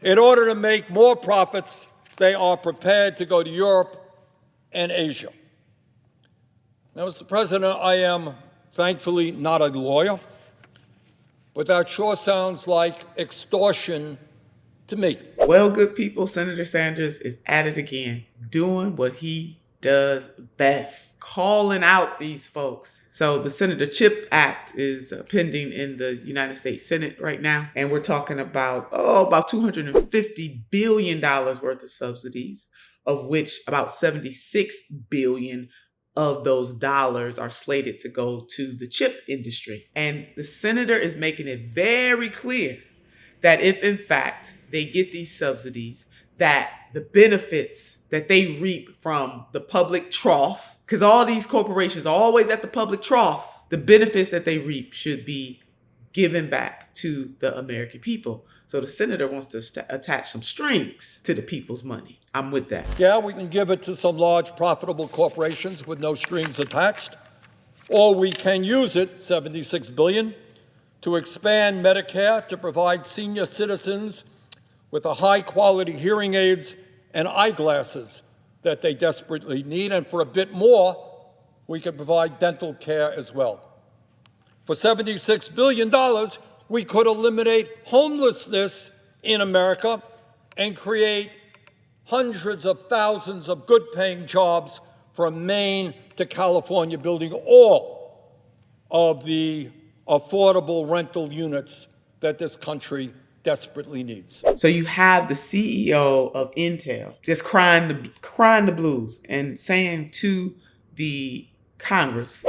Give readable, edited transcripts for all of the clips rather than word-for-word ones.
In order to make more profits, they are prepared to go to Europe and Asia. Now, Mr. President, I am thankfully not a lawyer, but that sure sounds like extortion to me. Well, good people, Senator Sanders is at it again, doing what he does best, calling out these folks. So the Senator CHIP Act is pending in the United States Senate right now, and we're talking about $250 billion worth of subsidies, of which about $76 billion of those dollars are slated to go to the chip industry. And the senator is making it very clear that if in fact they get these subsidies, that the benefits that they reap from the public trough, because all these corporations are always at the public trough, the benefits that they reap should be given back to the American people. So the senator wants to attach some strings to the people's money. I'm with that. Yeah, we can give it to some large profitable corporations with no strings attached, or we can use it, $76 billion, to expand Medicare to provide senior citizens with the high-quality hearing aids and eyeglasses that they desperately need. And for a bit more, we could provide dental care as well. For $76 billion, we could eliminate homelessness in America and create hundreds of thousands of good-paying jobs from Maine to California, building all of the affordable rental units that this country desperately needs. So you have the CEO of Intel just crying the blues and saying to the Congress,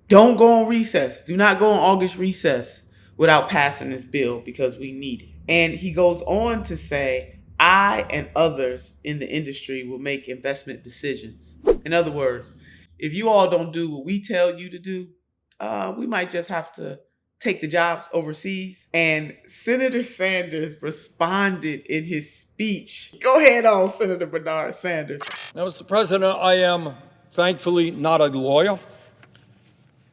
don't go on recess. Do not go on August recess without passing this bill because we need it. And he goes on to say, I and others in the industry will make investment decisions. In other words, if you all don't do what we tell you to do, we might just have to take the jobs overseas. And Senator Sanders responded in his speech. Go ahead on, Senator Bernard Sanders. Now, Mr. President, I am thankfully not a lawyer,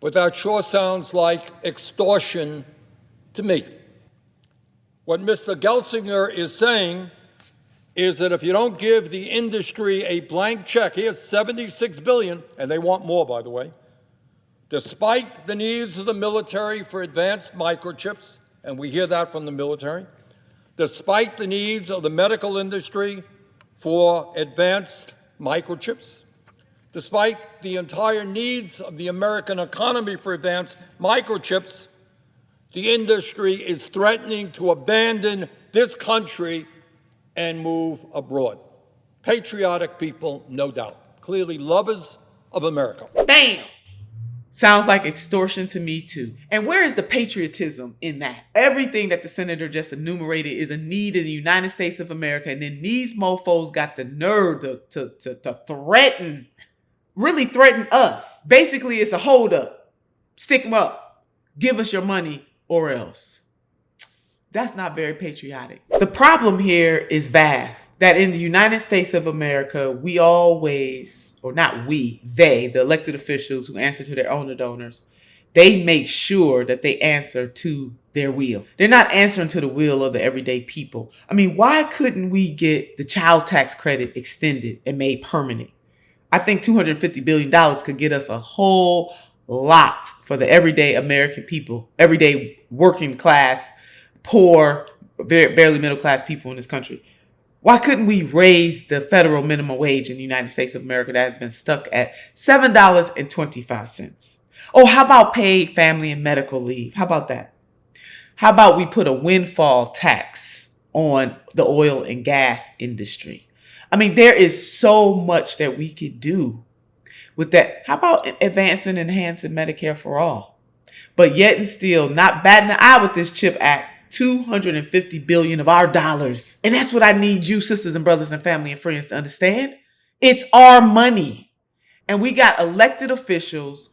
but that sure sounds like extortion to me. What Mr. Gelsinger is saying is that if you don't give the industry a blank check, here's $76 billion, and they want more, by the way, despite the needs of the military for advanced microchips, and we hear that from the military, despite the needs of the medical industry for advanced microchips, despite the entire needs of the American economy for advanced microchips, the industry is threatening to abandon this country and move abroad. Patriotic people, no doubt. Clearly lovers of America. Bam! Sounds like extortion to me too. And where is the patriotism in that? Everything that the senator just enumerated is a need in the United States of America. And then these mofos got the nerve to threaten, really threaten us. Basically, it's a hold up. Stick them up. Give us your money or else. That's not very patriotic. The problem here is vast. That in the United States of America, we always, or not we, they, the elected officials who answer to their owner donors, they make sure that they answer to their will. They're not answering to the will of the everyday people. I mean, why couldn't we get the child tax credit extended and made permanent? I think $250 billion could get us a whole lot for the everyday American people, everyday working class, poor, barely middle class people in this country. Why couldn't we raise the federal minimum wage in the United States of America that has been stuck at $7.25? Oh, how about paid family and medical leave? How about that? How about we put a windfall tax on the oil and gas industry? I mean, there is so much that we could do with that. How about advancing and enhancing Medicare for all? But yet and still not batting an eye with this CHIP Act. $250 billion of our dollars. And that's what I need you, sisters and brothers and family and friends, to understand. It's our money. And we got elected officials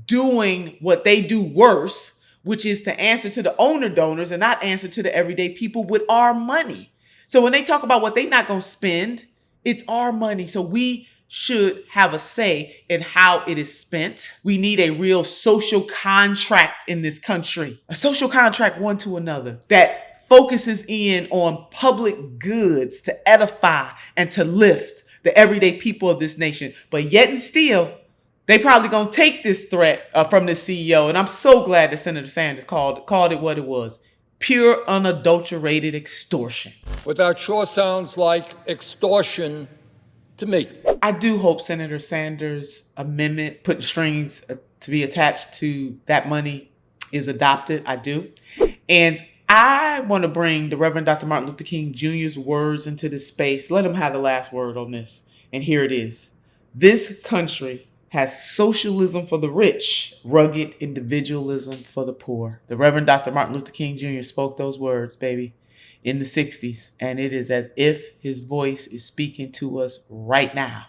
doing what they do worse, which is to answer to the owner donors and not answer to the everyday people with our money. So when they talk about what they're not going to spend, it's our money. So we should have a say in how it is spent. We need a real social contract in this country, a social contract one to another that focuses in on public goods to edify and to lift the everyday people of this nation. But yet and still, they probably gonna take this threat from the CEO. And I'm so glad that Senator Sanders called it what it was: pure, unadulterated extortion. But that sure sounds like extortion to me. I do hope Senator Sanders' amendment putting strings to be attached to that money is adopted. I do. And I want to bring the Reverend Dr. Martin Luther King Jr.'s words into this space. Let him have the last word on this. And here it is. This country has socialism for the rich, rugged individualism for the poor. The Reverend Dr. Martin Luther King Jr. spoke those words, baby, in the 60s. And it is as if his voice is speaking to us right now.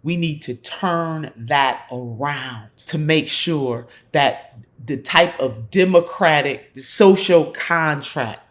We need to turn that around to make sure that the type of democratic, the social contract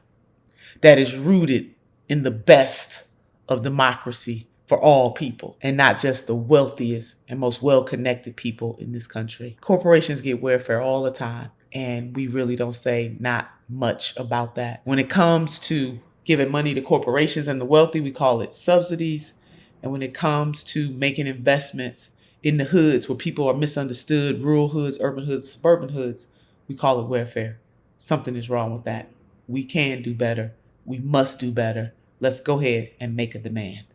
that is rooted in the best of democracy for all people and not just the wealthiest and most well-connected people in this country. Corporations get welfare all the time, and we really don't say not much about that. When it comes to giving money to corporations and the wealthy, we call it subsidies. And when it comes to making investments in the hoods where people are misunderstood, rural hoods, urban hoods, suburban hoods, we call it welfare. Something is wrong with that. We can do better. We must do better. Let's go ahead and make a demand.